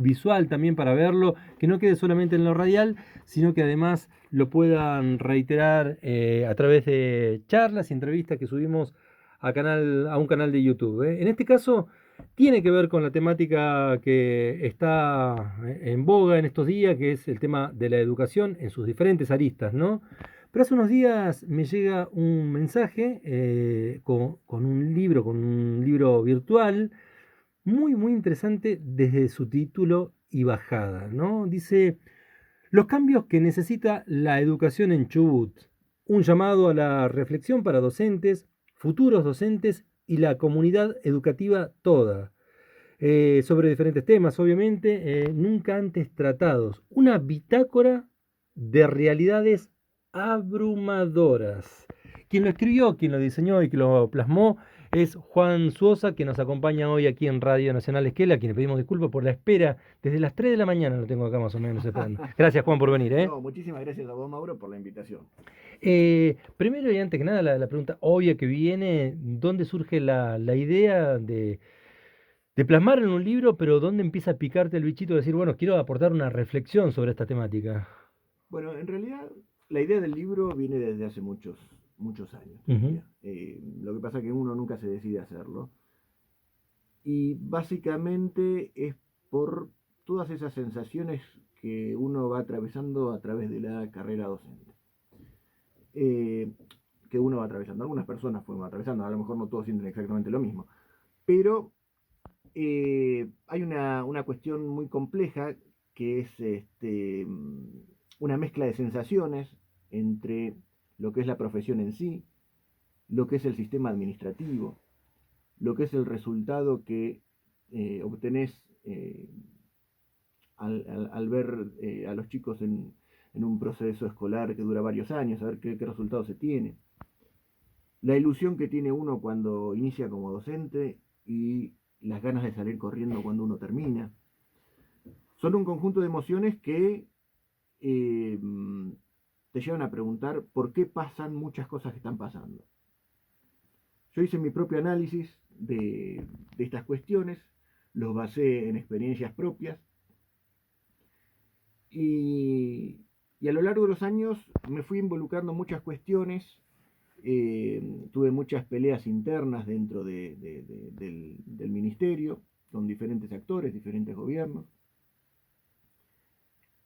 visual también para verlo, que no quede solamente en lo radial, sino que además lo puedan reiterar a través de charlas y entrevistas que subimos a un canal de YouTube. En este caso, tiene que ver con la temática que está en boga en estos días, que es el tema de la educación en sus diferentes aristas, ¿no? Pero hace unos días me llega un mensaje con un libro virtual muy interesante desde su título y bajada, ¿no? Dice, los cambios que necesita la educación en Chubut, un llamado a la reflexión para docentes, futuros docentes y la comunidad educativa toda, sobre diferentes temas, obviamente, nunca antes tratados, una bitácora de realidades abrumadoras. Quien lo escribió, quien lo diseñó y quien lo plasmó es Juan Suosa, que nos acompaña hoy aquí en Radio Nacional Esquela, a quien le pedimos disculpas por la espera. Desde las 3 de la mañana lo tengo acá más o menos esperando. Gracias, Juan, por venir. No, muchísimas gracias a vos, Mauro, por la invitación. Primero y antes que nada, la pregunta obvia que viene, ¿dónde surge la idea de plasmar en un libro, pero dónde empieza a picarte el bichito de decir, bueno, quiero aportar una reflexión sobre esta temática? Bueno, en realidad la idea del libro viene desde hace muchos años, te Ujú. diría. Lo que pasa es que uno nunca se decide a hacerlo. Y básicamente es por todas esas sensaciones que uno va atravesando a través de la carrera docente. Eh, que uno va atravesando. Algunas personas fueron atravesando, a lo mejor no todos sienten exactamente lo mismo. Pero hay una cuestión muy compleja que es una mezcla de sensaciones entre lo que es la profesión en sí, lo que es el sistema administrativo, lo que es el resultado que obtenés al ver a los chicos en un proceso escolar que dura varios años, a ver qué resultado se tiene. La ilusión que tiene uno cuando inicia como docente y las ganas de salir corriendo cuando uno termina. Son un conjunto de emociones que eh, te llevan a preguntar por qué pasan muchas cosas que están pasando. Yo hice mi propio análisis de estas cuestiones, los basé en experiencias propias y, y a lo largo de los años me fui involucrando en muchas cuestiones, tuve muchas peleas internas dentro del ministerio, con diferentes actores, diferentes gobiernos,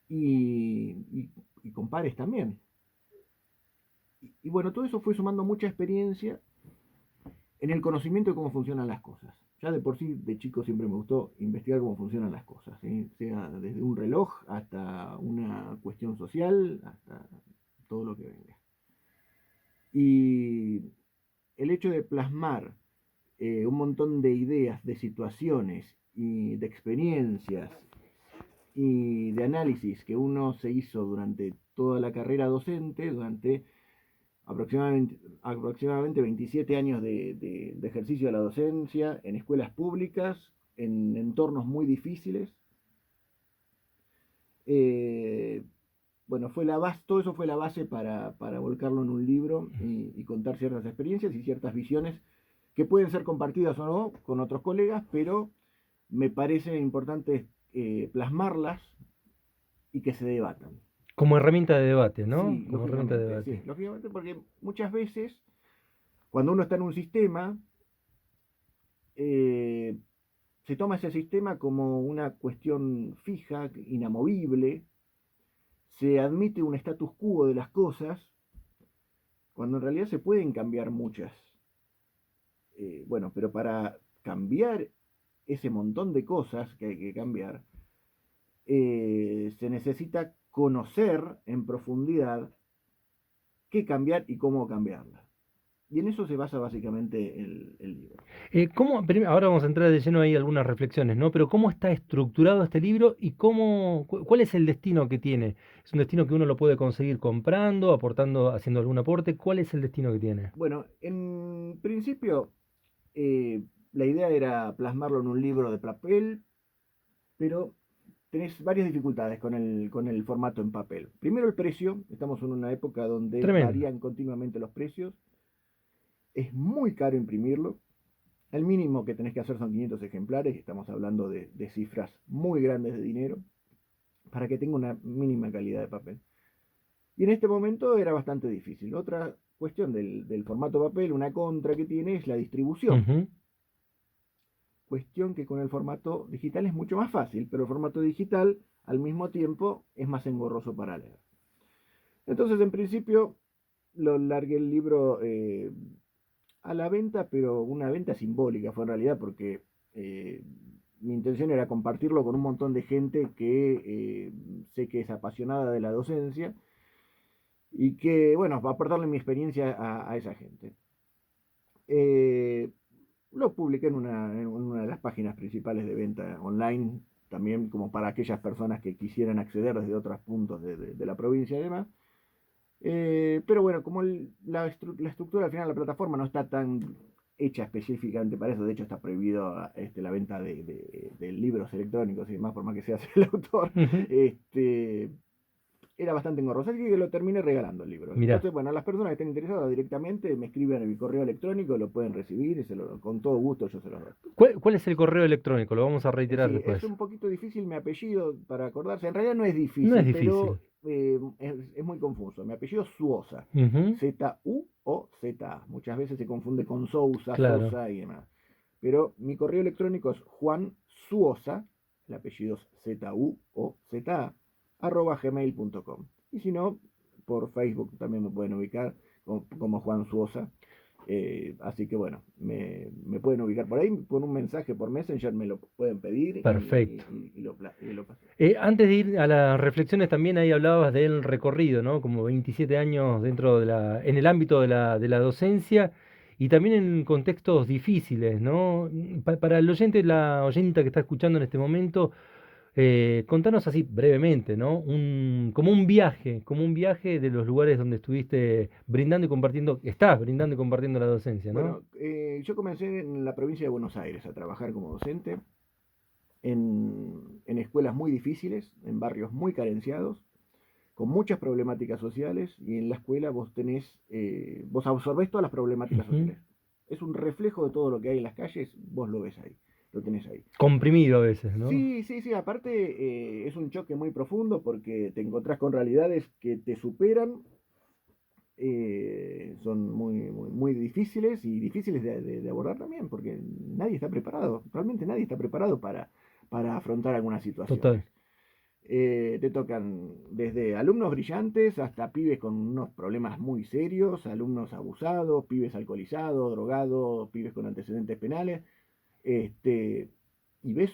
y con pares también. Y bueno, todo eso fue sumando mucha experiencia en el conocimiento de cómo funcionan las cosas. Ya de por sí, de chico siempre me gustó investigar cómo funcionan las cosas, ¿sí? Sea desde un reloj hasta una cuestión social, hasta todo lo que venga. Y el hecho de plasmar un montón de ideas, de situaciones y de experiencias y de análisis que uno se hizo durante toda la carrera docente, durante aproximadamente 27 años de ejercicio de la docencia en escuelas públicas, en entornos muy difíciles. Eh, bueno, todo eso fue la base para volcarlo en un libro y contar ciertas experiencias y ciertas visiones que pueden ser compartidas o no con otros colegas, pero me parece importante plasmarlas y que se debatan. Como herramienta de debate, ¿no? Sí, Como herramienta de lógicamente, debate. sí, lógicamente, porque muchas veces cuando uno está en un sistema, eh, se toma ese sistema como una cuestión fija, inamovible, se admite un status quo de las cosas, cuando en realidad se pueden cambiar muchas. Bueno, pero para cambiar ese montón de cosas que hay que cambiar, se necesita conocer en profundidad qué cambiar y cómo cambiarla. Y en eso se basa básicamente el libro. Ahora vamos a entrar de lleno ahí algunas reflexiones, ¿no? Pero ¿cómo está estructurado este libro y cuál es el destino que tiene? ¿Es un destino que uno lo puede conseguir comprando, aportando, haciendo algún aporte? ¿Cuál es el destino que tiene? Bueno, en principio eh, la idea era plasmarlo en un libro de papel, pero tenés varias dificultades con el formato en papel. Primero el precio, estamos en una época donde Tremendo. varían continuamente los precios, es muy caro imprimirlo, El mínimo que tenés que hacer son 500 ejemplares, y estamos hablando de cifras muy grandes de dinero, para que tenga una mínima calidad de papel. Y en este momento era bastante difícil. Otra cuestión del formato papel, una contra que tiene, es la distribución. Ujú. Cuestión que con el formato digital es mucho más fácil, pero el formato digital al mismo tiempo es más engorroso para leer. Entonces, en principio, lo largué el libro a la venta, pero una venta simbólica fue en realidad, porque eh, mi intención era compartirlo con un montón de gente que sé que es apasionada de la docencia y que, bueno, va a aportarle mi experiencia a esa gente. Eh, lo publiqué en una de las páginas principales de venta online, también como para aquellas personas que quisieran acceder desde otros puntos de la provincia y demás. Pero bueno, como la estructura al final de la plataforma no está tan hecha específicamente para eso, de hecho está prohibido la venta de libros electrónicos y demás, por más que seas el autor, Ujú. este, era bastante engorroso, así que lo terminé regalando el libro. Mirá. Entonces, bueno, las personas que estén interesadas directamente me escriben en mi correo electrónico, lo pueden recibir y con todo gusto yo se los doy. ¿Cuál es el correo electrónico? Lo vamos a reiterar Sí, es después. un poquito difícil mi apellido para acordarse. En realidad no es No es difícil, difícil. pero es muy confuso. Mi apellido es Suosa. Ujú. Zuoza. Muchas veces se confunde con Sousa, Claro. Sosa y demás. Pero mi correo electrónico es juansuosa, el apellido es Zuoza, @gmail.com. Y si no, por Facebook también me pueden ubicar como Juan Suosa. Así que bueno, me pueden ubicar por ahí, con un mensaje por Messenger me lo pueden pedir Perfecto. y lo paso. Antes de ir a las reflexiones, también ahí hablabas del recorrido, ¿no? Como 27 años dentro en el ámbito de la docencia y también en contextos difíciles, ¿no? Para el oyente, la oyenta que está escuchando en este momento, contanos así brevemente, ¿no? Como un viaje de los lugares donde estuviste brindando y compartiendo, estás brindando y compartiendo la docencia, ¿no? Bueno, yo comencé en la provincia de Buenos Aires a trabajar como docente en escuelas muy difíciles, en barrios muy carenciados, con muchas problemáticas sociales, y en la escuela vos absorbés todas las problemáticas Ujú. sociales. Es un reflejo de todo lo que hay en las calles, vos lo ves ahí, lo tenés ahí. Comprimido a veces, ¿no? Sí, sí, sí, aparte es un choque muy profundo porque te encontrás con realidades que te superan, son muy difíciles y difíciles de abordar también, porque nadie está preparado, realmente nadie está preparado para afrontar algunas situaciones. Total. Te tocan desde alumnos brillantes hasta pibes con unos problemas muy serios, alumnos abusados, pibes alcoholizados, drogados, pibes con antecedentes penales, este, y ves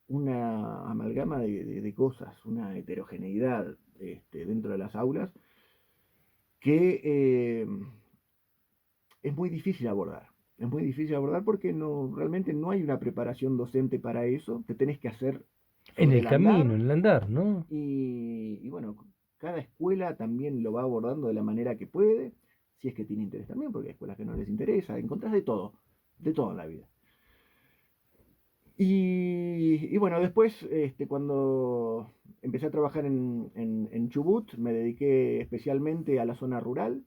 una amalgama de cosas, una heterogeneidad dentro de las aulas que es muy difícil abordar. Es muy difícil abordar porque realmente no hay una preparación docente para eso, te tenés que hacer En sobre el el camino, andar en el andar, ¿no? y bueno, cada escuela también lo va abordando de la manera que puede, si es que tiene interés también, porque hay escuelas que no les interesa, encontrás de todo en la vida. Y bueno, después, cuando empecé a trabajar en Chubut, me dediqué especialmente a la zona rural,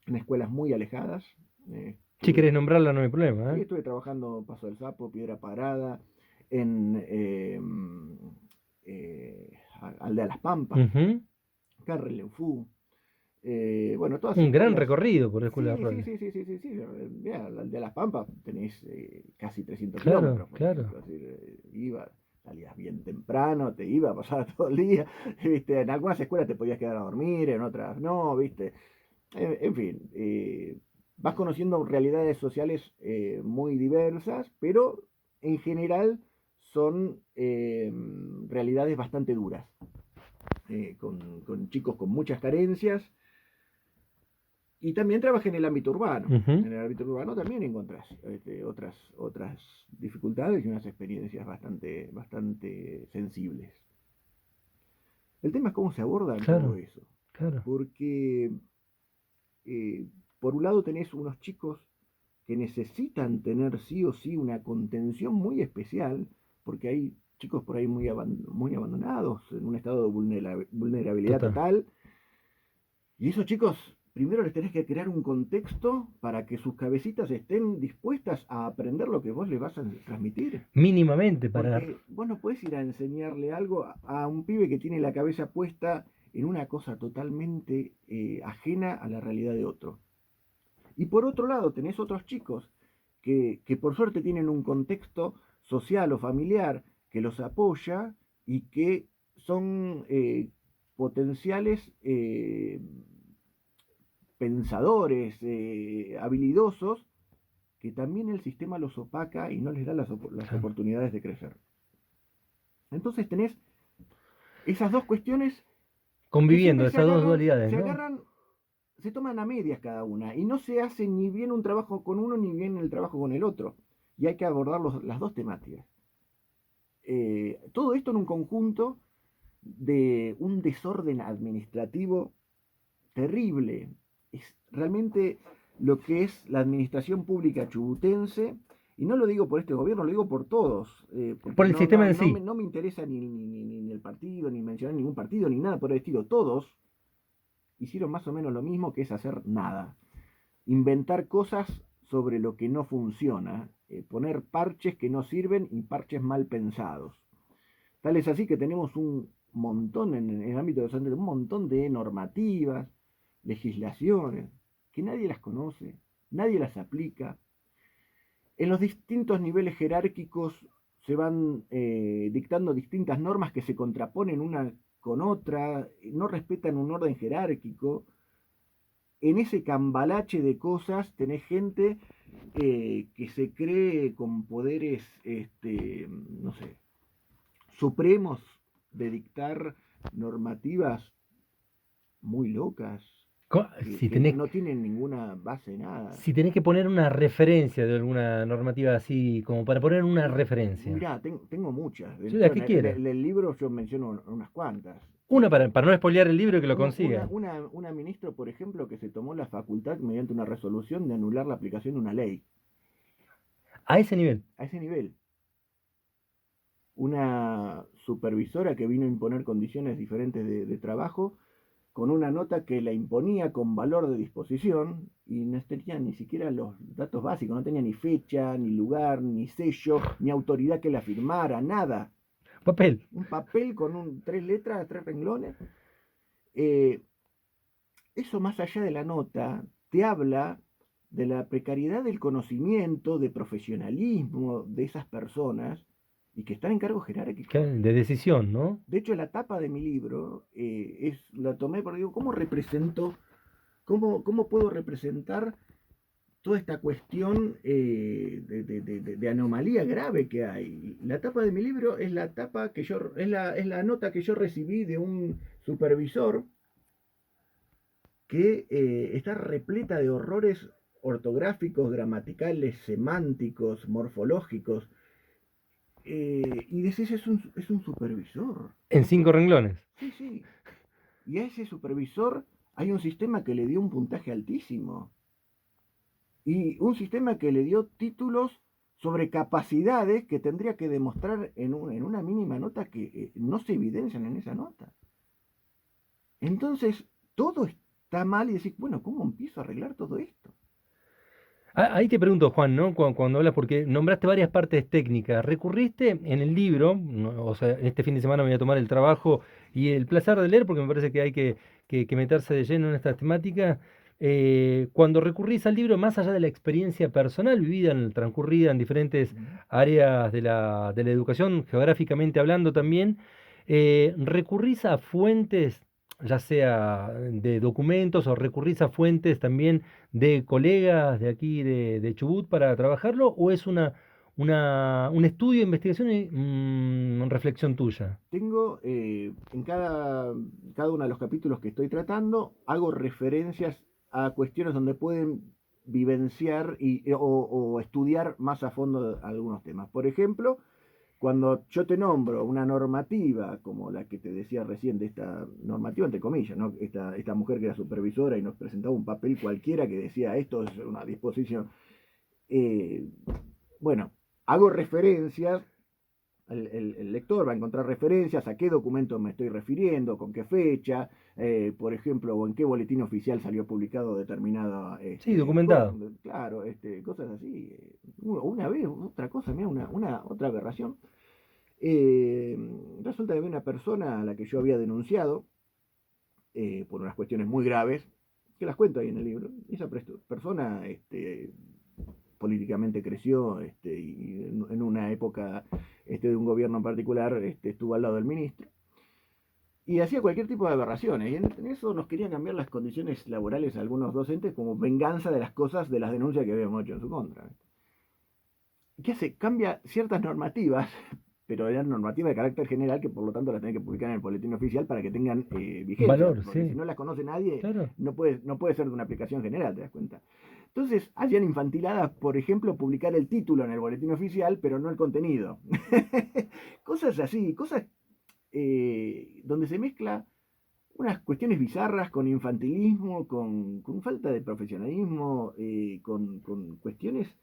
en escuelas muy alejadas. Si Estuve, querés nombrarla, no hay problema, sí, ¿eh? estuve trabajando en Paso del Sapo, Piedra Parada, en Aldea Las Pampas, Ujú. Carrelenfú, bueno, todas Un gran escuelas. recorrido por la escuela Sí, sí, rural. sí, sí, sí, sí, sí. Mira, la de Las Pampas tenés casi 300 Claro, kilómetros, por claro. ejemplo. Es decir, salías bien temprano, te iba a pasar todo el día. ¿Viste? En algunas escuelas te podías quedar a dormir, en otras no, ¿viste? En fin, vas conociendo realidades sociales muy diversas, pero en general son realidades bastante duras, con chicos con muchas carencias. Y también trabajé en el ámbito urbano. Ujú. En el ámbito urbano también encontrás otras dificultades y unas experiencias bastante sensibles. El tema es cómo se abordan todo Claro, eso. claro. Porque, eh, por un lado, tenés unos chicos que necesitan tener sí o sí una contención muy especial, porque hay chicos por ahí muy abandonados, en un estado de vulnerabilidad Total. total. Y esos chicos primero les tenés que crear un contexto para que sus cabecitas estén dispuestas a aprender lo que vos le vas a transmitir. Mínimamente para... Porque vos no podés ir a enseñarle algo a un pibe que tiene la cabeza puesta en una cosa totalmente ajena a la realidad de otro. Y por otro lado, tenés otros chicos que por suerte tienen un contexto social o familiar que los apoya y que son potenciales pensadores, habilidosos, que también el sistema los opaca y no les da las oportunidades de crecer. Entonces tenés esas dos cuestiones que Conviviendo, siempre esas dos dualidades, ¿no? se toman a medias cada una y no se hace ni bien un trabajo con uno ni bien el trabajo con el otro. Y hay que abordar las dos temáticas. Todo esto en un conjunto de un desorden administrativo terrible. Es realmente lo que es la administración pública chubutense, y no lo digo por este gobierno, lo digo por todos, Por porque el sistema en sí. no me interesa ni el partido, ni mencionar ningún partido, ni nada por el estilo. Todos hicieron más o menos lo mismo, que es hacer nada. Inventar cosas sobre lo que no funciona, poner parches que no sirven y parches mal pensados. Tal es así que tenemos un montón en el ámbito de docente, un montón de normativas, legislaciones, que nadie las conoce, nadie las aplica. En los distintos niveles jerárquicos se van dictando distintas normas que se contraponen una con otra, no respetan un orden jerárquico. En ese cambalache de cosas tenés gente que se cree con poderes, no sé, supremos de dictar normativas muy locas, Si que tenés, no tienen ninguna base, nada. si tenés que poner una referencia de alguna normativa así, como para poner una referencia. Mirá, tengo muchas. De Sí, la hecho, que quiera. en el libro yo menciono unas cuantas. Una para no spoilear el libro y que lo Una, una, consigan. una, una ministra, por ejemplo, que se tomó la facultad mediante una resolución de anular la aplicación de una ley. A ese nivel. A ese nivel. Una supervisora que vino a imponer condiciones diferentes de trabajo con una nota que la imponía con valor de disposición y no tenía ni siquiera los datos básicos, no tenía ni fecha, ni lugar, ni sello, ni autoridad que la firmara, nada. Papel. Un papel con 3 letras, 3 renglones. Eh, Eso, más allá de la nota, te habla de la precariedad del conocimiento, de profesionalismo de esas personas y que están en cargos jerárquicos. De decisión, ¿no? De hecho, la tapa de mi libro la tomé porque digo, ¿cómo represento, cómo puedo representar toda esta cuestión de anomalía grave que hay? La tapa de mi libro es la tapa que es la nota que yo recibí de un supervisor que está repleta de horrores ortográficos, gramaticales, semánticos, morfológicos. Y decís, es un supervisor. En 5 renglones. Sí, sí. Y a ese supervisor hay un sistema que le dio un puntaje altísimo. Y un sistema que le dio títulos sobre capacidades que tendría que demostrar en una mínima nota que no se evidencian en esa nota. Entonces, todo está mal y decís, bueno, ¿cómo empiezo a arreglar todo esto? Ahí te pregunto, Juan, ¿no? Cuando hablas, porque nombraste varias partes técnicas, recurriste en el libro, o sea, este fin de semana me voy a tomar el trabajo y el placer de leer, porque me parece que hay que meterse de lleno en esta temática. Cuando recurrís al libro, más allá de la experiencia personal vivida, transcurrida en diferentes áreas de la educación, geográficamente hablando también, recurrís a fuentes, ya sea de documentos o recurrís a fuentes también de colegas de aquí de Chubut para trabajarlo, o es un estudio, investigación y reflexión tuya? Tengo en cada uno de los capítulos que estoy tratando, hago referencias a cuestiones donde pueden vivenciar o estudiar más a fondo algunos temas. Por ejemplo, cuando yo te nombro una normativa como la que te decía recién, de esta normativa entre comillas, ¿no? Esta mujer que era supervisora y nos presentaba un papel cualquiera que decía esto es una disposición. Eh, bueno, hago referencias el lector va a encontrar referencias a qué documento me estoy refiriendo, con qué fecha, por ejemplo, o en qué boletín oficial salió publicado determinada Sí, documentado. claro, cosas así. Una vez, otra cosa, mira, otra aberración. Eh, Resulta que había una persona a la que yo había denunciado por unas cuestiones muy graves, que las cuento ahí en el libro. Esa persona políticamente creció y en una época de un gobierno en particular estuvo al lado del ministro y hacía cualquier tipo de aberraciones. Y en eso nos querían cambiar las condiciones laborales a algunos docentes como venganza de las cosas, de las denuncias que habíamos hecho en su contra. ¿Qué hace? Cambia ciertas normativas, pero eran normativas de carácter general que por lo tanto las tenés que publicar en el boletín oficial para que tengan vigencia, Valor, porque si sí, no las conoce nadie, claro. no puede ser de una aplicación general, ¿te das cuenta? Entonces, hacían infantiladas, por ejemplo, publicar el título en el boletín oficial, pero no el contenido. Cosas así, cosas donde se mezcla unas cuestiones bizarras con infantilismo, con falta de profesionalismo, con cuestiones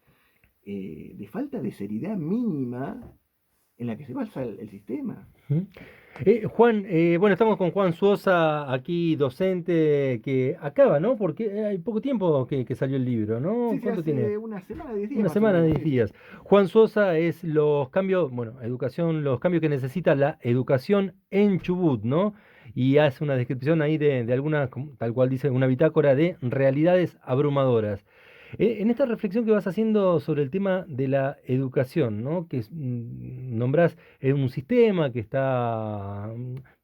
de falta de seriedad mínima en la que se basa el sistema. Ujú. Juan, bueno, estamos con Juan Sosa, aquí docente, que acaba, ¿no? Porque hay poco tiempo que salió el libro, ¿no? Sí, sí, ¿Cuánto tiene? hace una semana, 10 días Una más o semana, menos, 10 sí, sí. días. Juan Sosa es los cambios, bueno, educación, los cambios que necesita la educación en Chubut, ¿no? Y hace una descripción ahí de algunas, tal cual dice, una bitácora de realidades abrumadoras. En esta reflexión que vas haciendo sobre el tema de la educación, ¿no? Que nombrás un sistema que está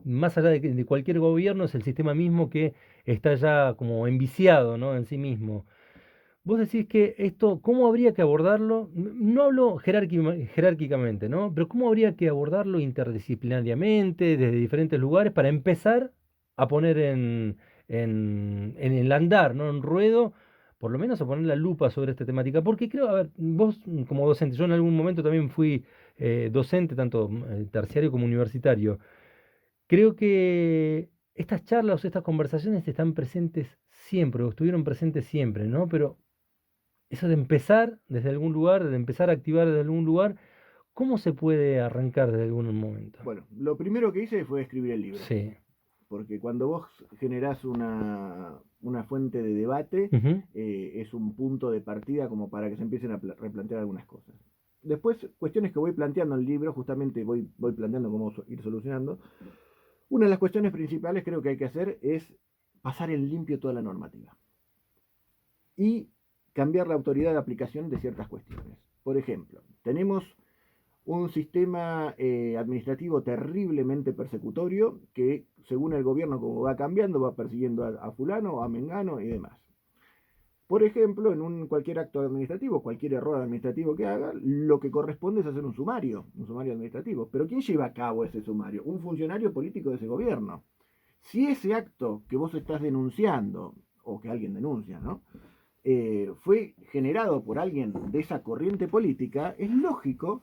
más allá de cualquier gobierno, es el sistema mismo que está ya como enviciado, ¿no? En sí mismo. Vos decís que esto, ¿cómo habría que abordarlo? No hablo jerárquicamente, ¿no? Pero ¿cómo habría que abordarlo interdisciplinariamente, desde diferentes lugares, para empezar a poner en el andar, ¿no? En ruedo, por lo menos a poner la lupa sobre esta temática? Porque creo, a ver, vos como docente, yo en algún momento también fui docente, tanto terciario como universitario. Creo que estas charlas o estas conversaciones están presentes siempre, o estuvieron presentes siempre, ¿no? Pero eso de empezar desde algún lugar, de empezar a activar desde algún lugar, ¿cómo se puede arrancar desde algún momento? Bueno, lo primero que hice fue escribir el libro, Sí. porque cuando vos generás una fuente de debate, Ujú. es un punto de partida como para que se empiecen a replantear algunas cosas. Después, cuestiones que voy planteando en el libro, justamente voy planteando cómo ir solucionando. Una de las cuestiones principales creo que hay que hacer es pasar en limpio toda la normativa y cambiar la autoridad de aplicación de ciertas cuestiones. Por ejemplo, tenemos un sistema administrativo terriblemente persecutorio que, según el gobierno como va cambiando, va persiguiendo a fulano, a mengano y demás. Por ejemplo, en cualquier acto administrativo, cualquier error administrativo que haga, lo que corresponde es hacer un sumario administrativo. Pero ¿quién lleva a cabo ese sumario? Un funcionario político de ese gobierno. Si ese acto que vos estás denunciando, o que alguien denuncia, ¿no? Fue generado por alguien de esa corriente política, es lógico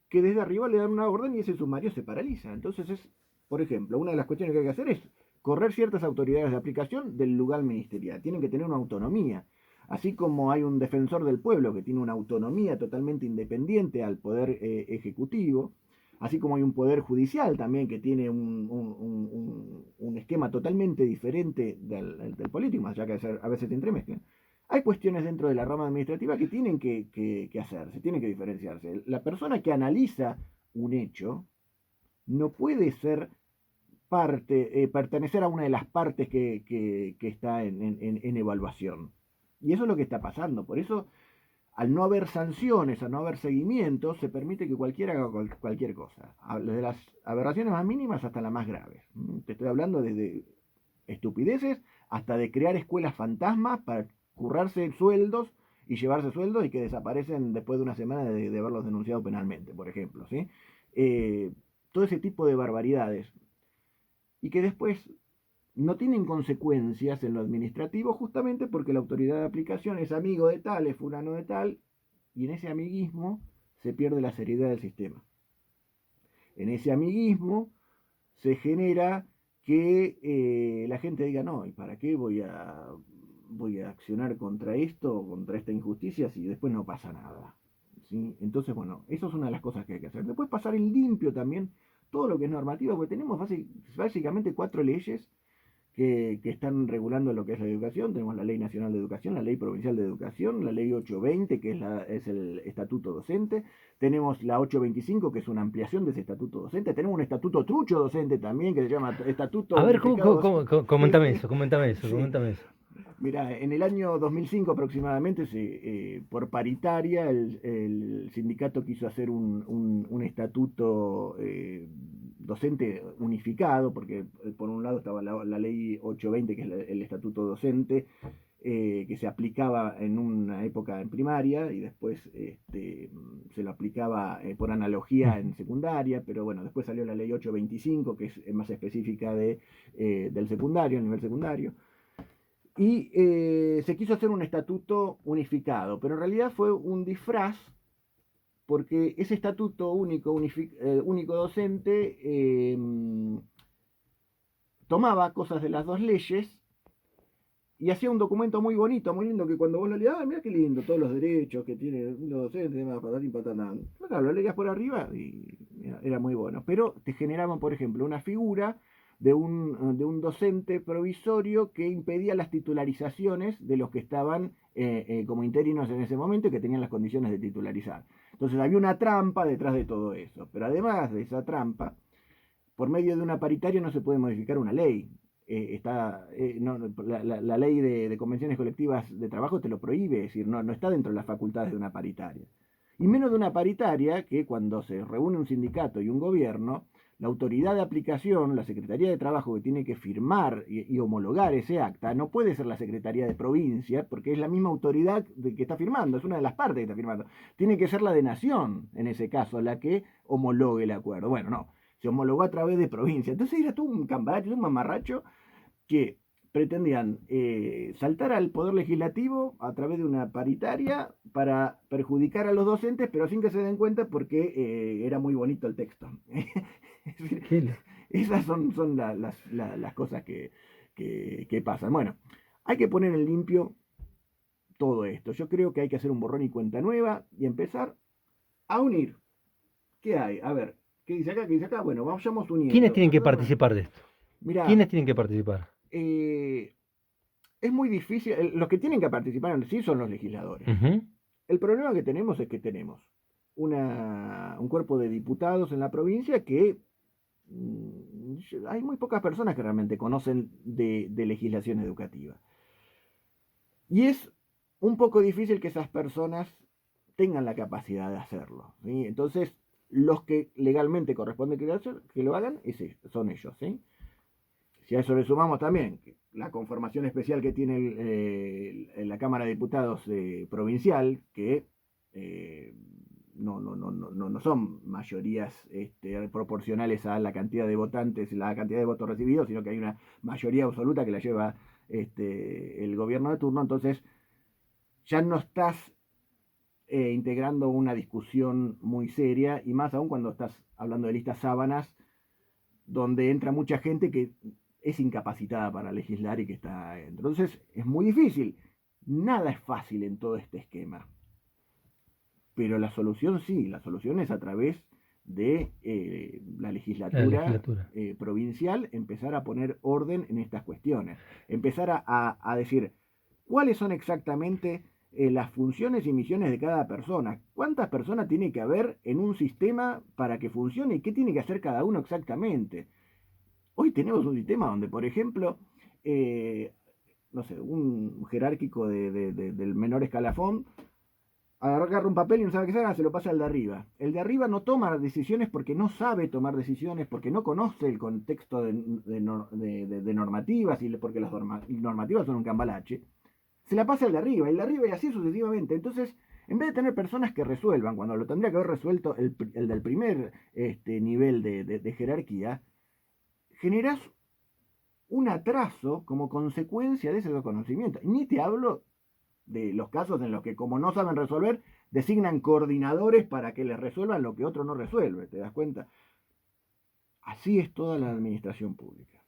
que desde arriba le dan una orden y ese sumario se paraliza. Entonces por ejemplo, una de las cuestiones que hay que hacer es correr ciertas autoridades de aplicación del lugar ministerial. Tienen que tener una autonomía. Así como hay un defensor del pueblo que tiene una autonomía totalmente independiente al poder ejecutivo, así como hay un poder judicial también que tiene un esquema totalmente diferente del político, más allá que a veces se entremezclan. Hay cuestiones dentro de la rama administrativa que tienen que hacerse, tienen que diferenciarse. La persona que analiza un hecho no puede ser pertenecer a una de las partes que está en evaluación. Y eso es lo que está pasando. Por eso, al no haber sanciones, al no haber seguimientos, se permite que cualquiera haga cualquier cosa. Desde las aberraciones más mínimas hasta las más graves. Te estoy hablando desde estupideces hasta de crear escuelas fantasmas para currarse sueldos y llevarse sueldos y que desaparecen después de una semana de haberlos denunciado penalmente, por ejemplo. ¿Sí? Eh, Todo ese tipo de barbaridades y que después no tienen consecuencias en lo administrativo justamente porque la autoridad de aplicación es amigo de tal, es fulano de tal, y en ese amiguismo se pierde la seriedad del sistema. En ese amiguismo se genera que la gente diga, no, ¿y para qué voy a accionar contra esto, contra esta injusticia, si después no pasa nada? ¿sí? Entonces, bueno, eso es una de las cosas que hay que hacer. Después pasar en limpio también todo lo que es normativa, porque tenemos básicamente 4 leyes que están regulando lo que es la educación. Tenemos la Ley Nacional de Educación, la Ley Provincial de Educación, la Ley 820, que es el Estatuto Docente. Tenemos la 825, que es una ampliación de ese Estatuto Docente. Tenemos un Estatuto Trucho Docente también, que se llama Estatuto A ver, Unificado Docente. coméntame eso, coméntame eso, Sí. coméntame eso. Mira, en el año 2005 aproximadamente, por paritaria, el sindicato quiso hacer un estatuto docente unificado, porque por un lado estaba la ley 820, que es el estatuto docente, que se aplicaba en una época en primaria y después se lo aplicaba por analogía en secundaria, pero bueno, después salió la ley 825, que es más específica del secundario, el nivel secundario. Y se quiso hacer un estatuto unificado, pero en realidad fue un disfraz porque ese estatuto único docente tomaba cosas de las dos leyes y hacía un documento muy bonito, muy lindo, que cuando vos lo leías, mira qué lindo, todos los derechos que tiene los docentes, patatín, patatán. Claro, lo leías por arriba y era muy bueno. Pero te generaban, por ejemplo, una figura de un docente provisorio que impedía las titularizaciones de los que estaban como interinos en ese momento y que tenían las condiciones de titularizar. Entonces había una trampa detrás de todo eso. Pero además de esa trampa, por medio de una paritaria no se puede modificar una ley. La ley de convenciones colectivas de trabajo te lo prohíbe, es decir, no está dentro de las facultades de una paritaria. Y menos de una paritaria que cuando se reúne un sindicato y un gobierno, la autoridad de aplicación, la Secretaría de Trabajo que tiene que firmar y homologar ese acta, no puede ser la Secretaría de Provincia, porque es la misma autoridad que está firmando, es una de las partes que está firmando. Tiene que ser la de Nación, en ese caso, la que homologue el acuerdo. Bueno, no, se homologó a través de provincia. Entonces era todo un cambalache, un mamarracho que pretendían saltar al poder legislativo a través de una paritaria para perjudicar a los docentes, pero sin que se den cuenta porque era muy bonito el texto. Es decir, esas son las cosas que pasan. Bueno, hay que poner en limpio todo esto. Yo creo que hay que hacer un borrón y cuenta nueva y empezar a unir. ¿Qué hay? A ver, ¿qué dice acá? ¿Qué dice acá? Bueno, vayamos ¿Quiénes uniendo. tienen que Nosotros, participar de esto? mira, ¿Quiénes tienen que participar? es muy difícil. Los que tienen que participar en sí son los legisladores. Ujú. El problema que tenemos es que tenemos un cuerpo de diputados en la provincia que hay muy pocas personas que realmente conocen de legislación educativa. Y es un poco difícil que esas personas tengan la capacidad de hacerlo, ¿sí? Entonces, los que legalmente corresponde que lo hagan son ellos, ¿sí? Si a eso le sumamos también la conformación especial que tiene la Cámara de Diputados provincial, que no son mayorías proporcionales a la cantidad de votantes y la cantidad de votos recibidos, sino que hay una mayoría absoluta que la lleva el gobierno de turno. Entonces ya no estás integrando una discusión muy seria, y más aún cuando estás hablando de listas sábanas, donde entra mucha gente que es incapacitada para legislar y que está. Entonces es muy difícil. Nada es fácil en todo este esquema. Pero la solución sí, la solución es a través de la La legislatura legislatura. provincial empezar a poner orden en estas cuestiones. Empezar a decir cuáles son exactamente las funciones y misiones de cada persona. ¿Cuántas personas tiene que haber en un sistema para que funcione y qué tiene que hacer cada uno exactamente? Hoy tenemos un sistema donde, por ejemplo, no sé, un jerárquico del menor escalafón agarra un papel y no sabe qué hacer, se lo pasa al de arriba. El de arriba no toma decisiones porque no sabe tomar decisiones, porque no conoce el contexto de normativas y porque las normativas son un cambalache. Se la pasa al de arriba, el de arriba y así sucesivamente. Entonces, en vez de tener personas que resuelvan, cuando lo tendría que haber resuelto el del primer nivel de jerarquía, generás un atraso como consecuencia de ese desconocimiento. Ni te hablo de los casos en los que, como no saben resolver, designan coordinadores para que les resuelvan lo que otro no resuelve. ¿Te das cuenta? Así es toda la administración pública.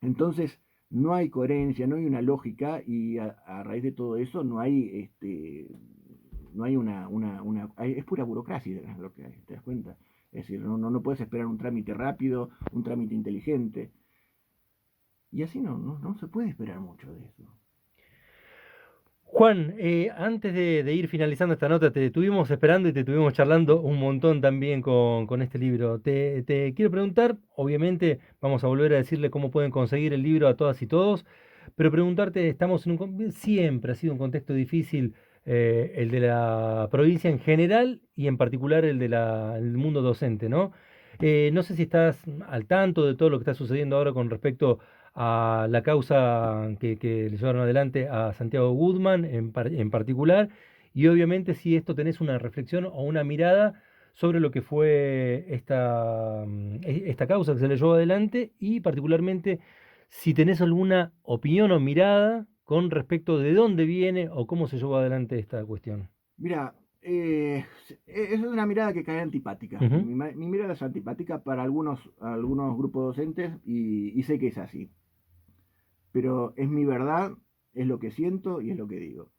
Entonces, no hay coherencia, no hay una lógica, y a raíz de todo eso no hay no hay es pura burocracia lo que hay, ¿te das cuenta? Es decir, no puedes esperar un trámite rápido, un trámite inteligente. Y así no se puede esperar mucho de eso. Juan, antes de ir finalizando esta nota, te estuvimos esperando y te estuvimos charlando un montón también con este libro. Te quiero preguntar, obviamente vamos a volver a decirle cómo pueden conseguir el libro a todas y todos, pero preguntarte, estamos en siempre ha sido un contexto difícil, el de la provincia en general y en particular el mundo docente, ¿no? No sé si estás al tanto de todo lo que está sucediendo ahora con respecto a la causa que le llevaron adelante a Santiago Guzmán en particular, y obviamente si esto tenés una reflexión o una mirada sobre lo que fue esta causa que se le llevó adelante, y particularmente si tenés alguna opinión o mirada con respecto de dónde viene o cómo se llevó adelante esta cuestión. Mira, es una mirada que cae antipática. Ujú. Mi mirada es antipática para algunos grupos docentes y sé que es así. Pero es mi verdad, es lo que siento y es lo que digo.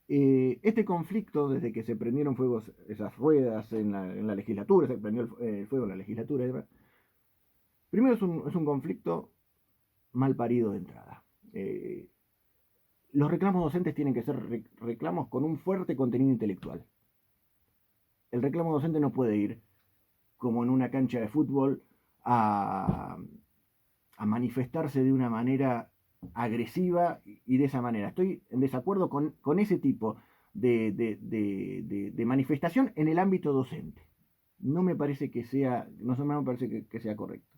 Este conflicto, desde que se prendieron fuegos esas ruedas en la legislatura, se prendió el fuego en la legislatura y demás, primero es un conflicto mal parido de entrada. Los reclamos docentes tienen que ser reclamos con un fuerte contenido intelectual. El reclamo docente no puede ir como en una cancha de fútbol a, a manifestarse de una manera agresiva y de esa manera. Estoy en desacuerdo con ese tipo de manifestación en el ámbito docente. No me parece que sea, no me parece que sea correcto.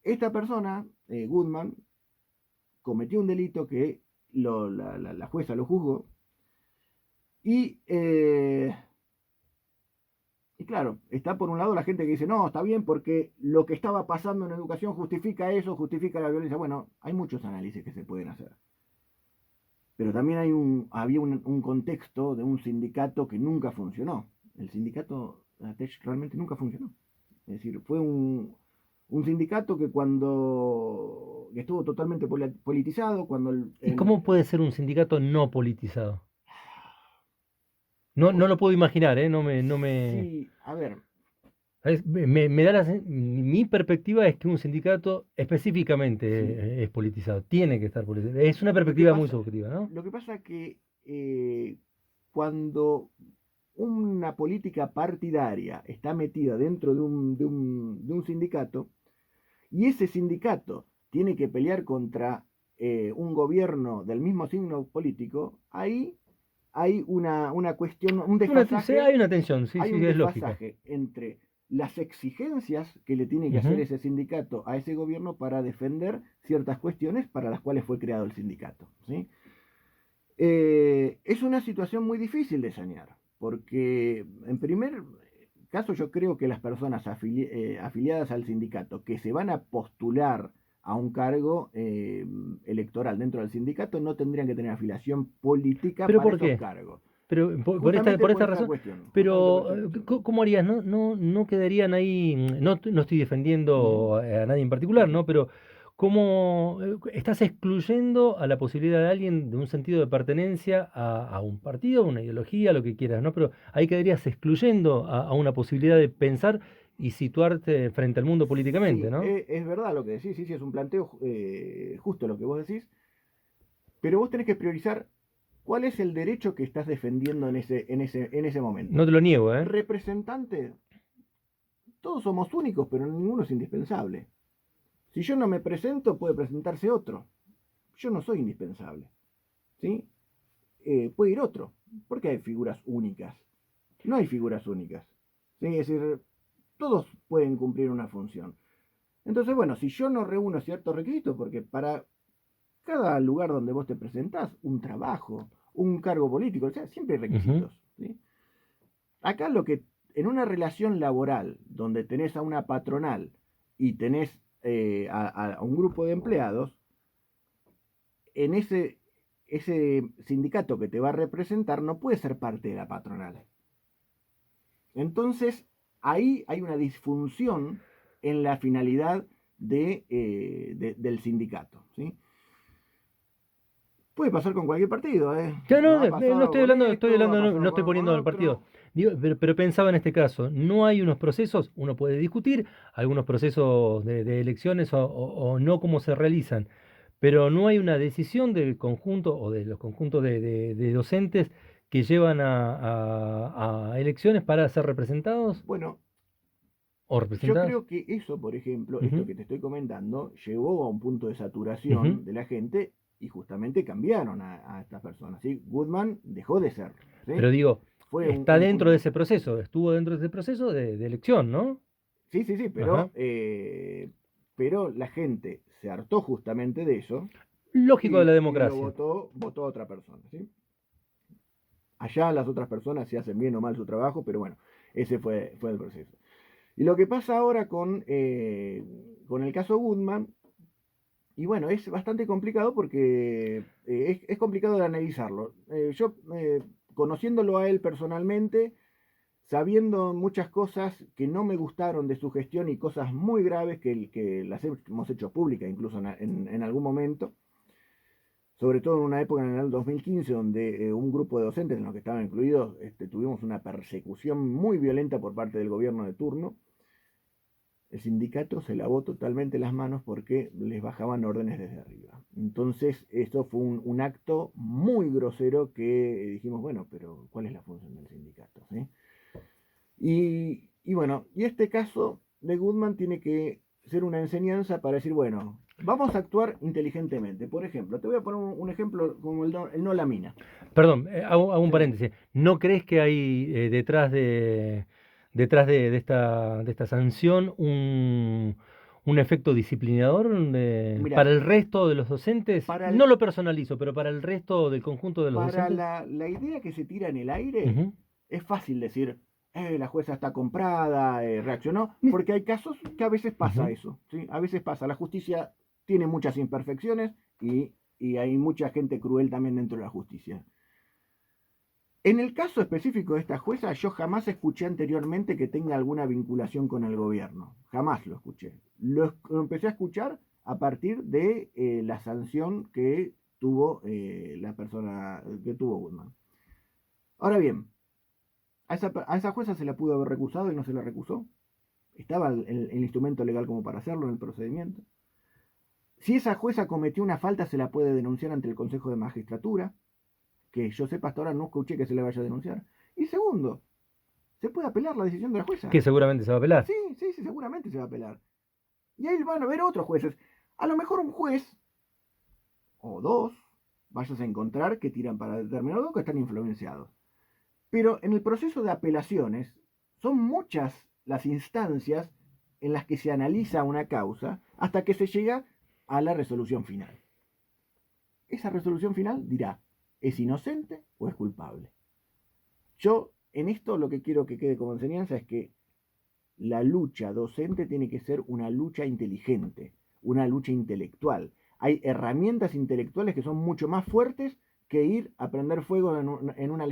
Esta persona, Goodman, cometió un delito que la jueza lo juzgó y y claro, está por un lado la gente que dice, no, está bien porque lo que estaba pasando en educación justifica eso, justifica la violencia. Bueno, hay muchos análisis que se pueden hacer. Pero también había un contexto de un sindicato que nunca funcionó. El sindicato ATECH realmente nunca funcionó. Es decir, fue un sindicato que que estuvo totalmente politizado, cuando ¿Y cómo puede ser un sindicato no politizado? No, no lo puedo imaginar, ¿eh? No me. sí, a ver, Me da mi perspectiva es que un sindicato específicamente sí. es politizado, tiene que estar politizado. Es una Lo que perspectiva muy pasa, subjetiva, ¿no? lo que pasa que cuando una política partidaria está metida dentro de un sindicato y ese sindicato tiene que pelear contra un gobierno del mismo signo político, ahí hay una cuestión, Hay una tensión, sí, hay sí, un es lógica. desfasaje entre las exigencias que le tiene que hacer Ujú. ese sindicato a ese gobierno para defender ciertas cuestiones para las cuales fue creado el sindicato. ¿Sí? Es una situación muy difícil de sanear, porque en primer caso yo creo que las personas afiliadas al sindicato que se van a postular a un cargo electoral dentro del sindicato no tendrían que tener afiliación política ¿Pero para por esos qué? cargos. Pero Justamente por por esta esta razón, cuestión, justamente por pero esta cuestión. ¿cómo harías? No quedarían ahí, no estoy Ujú, defendiendo a nadie en sí, particular, sí. ¿no? Pero ¿cómo estás excluyendo a la posibilidad de alguien de un sentido de pertenencia a un partido, una ideología, lo que quieras, ¿no? Pero ahí quedarías excluyendo a una posibilidad de pensar y situarte frente al mundo políticamente, Sí, ¿no? es verdad lo que decís, sí, sí, es un planteo justo lo que vos decís, pero vos tenés que priorizar cuál es el derecho que estás defendiendo en ese No momento. te lo niego, ¿eh? Representante, todos somos únicos, pero ninguno es indispensable. Si yo no me presento, puede presentarse otro. Yo no soy indispensable. ¿Sí? Puede ir otro. Porque hay figuras únicas. No hay figuras únicas. ¿Sí? Es decir, todos pueden cumplir una función. Entonces, bueno, si yo no reúno ciertos requisitos, porque para cada lugar donde vos te presentás, un trabajo, un cargo político, o sea, siempre hay Ujú. requisitos. ¿Sí? Acá lo que, en una relación laboral, donde tenés a una patronal y tenés a un grupo de empleados, en ese sindicato que te va a representar no puede ser parte de la patronal. Entonces, ahí hay una disfunción en la finalidad del sindicato. ¿Sí? Puede pasar con cualquier partido, ¿eh? Ya no, Ha no pasado estoy con hablando, esto, ha no, no pasado estoy con poniendo el partido. otro. Digo, pero pensaba en este caso, no hay unos procesos, uno puede discutir algunos procesos de elecciones o no cómo se realizan, pero no hay una decisión del conjunto o de los conjuntos de docentes que llevan a elecciones para ser representados Bueno, o yo representadas. creo que eso, por ejemplo, esto Ujú, que te estoy comentando, llevó a un punto de ujú. saturación de la gente y justamente cambiaron a estas personas. ¿Sí? Goodman dejó de serlo. ¿Sí? Pero digo, Fue está un dentro de ese hito. proceso, estuvo dentro de ese proceso de elección, ¿no? Sí, sí, sí, Ajá. pero la gente se hartó justamente de eso Lógico de la y lo democracia. votó a otra persona. ¿Sí? Allá las otras personas si hacen bien o mal su trabajo, pero bueno, ese fue el proceso. Y lo que pasa ahora con el caso Goodman, y bueno, es bastante complicado porque es complicado de analizarlo. Conociéndolo a él personalmente, sabiendo muchas cosas que no me gustaron de su gestión y cosas muy graves que las hemos hecho públicas incluso en algún momento, sobre todo en una época en el 2015 donde un grupo de docentes en los que estaban incluidos tuvimos una persecución muy violenta por parte del gobierno de turno. El sindicato se lavó totalmente las manos porque les bajaban órdenes desde arriba. Entonces, esto fue un acto muy grosero que dijimos, bueno, pero ¿cuál es la función del sindicato? ¿Sí? Y bueno, y este caso de Goodman tiene que ser una enseñanza para decir, bueno, vamos a actuar inteligentemente. Por ejemplo, te voy a poner un ejemplo como el no la mina. Perdón, hago un Sí. paréntesis. ¿No crees que hay detrás de esta sanción un efecto disciplinador para Mira, el resto de los docentes? para, No el, lo personalizo, pero para el resto del conjunto de los para docentes. la idea que se tira en el aire, Ujú. es fácil decir, la jueza está comprada, reaccionó, Ni- porque hay casos que a veces pasa Ujú. eso, ¿sí? A veces pasa, la justicia tiene muchas imperfecciones y hay mucha gente cruel también dentro de la justicia. En el caso específico de esta jueza, yo jamás escuché anteriormente que tenga alguna vinculación con el gobierno. Jamás lo escuché. Lo empecé a escuchar a partir de la sanción que tuvo la persona que tuvo Goodman. Ahora bien, a esa jueza se la pudo haber recusado y no se la recusó. Estaba el instrumento legal como para hacerlo en el procedimiento. Si esa jueza cometió una falta, se la puede denunciar ante el Consejo de Magistratura, que yo sepa hasta ahora no escuché que se le vaya a denunciar. Y segundo, se puede apelar la decisión de la Que jueza. seguramente se va a apelar. Sí, sí, sí, seguramente se va a apelar. Y ahí van a haber otros jueces. A lo mejor un juez o dos vayas a encontrar que tiran para determinado que están influenciados. Pero en el proceso de apelaciones son muchas las instancias en las que se analiza una causa hasta que se llega a la resolución final. Esa resolución final dirá, ¿es inocente o es culpable? Yo en esto lo que quiero que quede como enseñanza es que la lucha docente tiene que ser una lucha inteligente, una lucha intelectual. Hay herramientas intelectuales que son mucho más fuertes que ir a prender fuego en una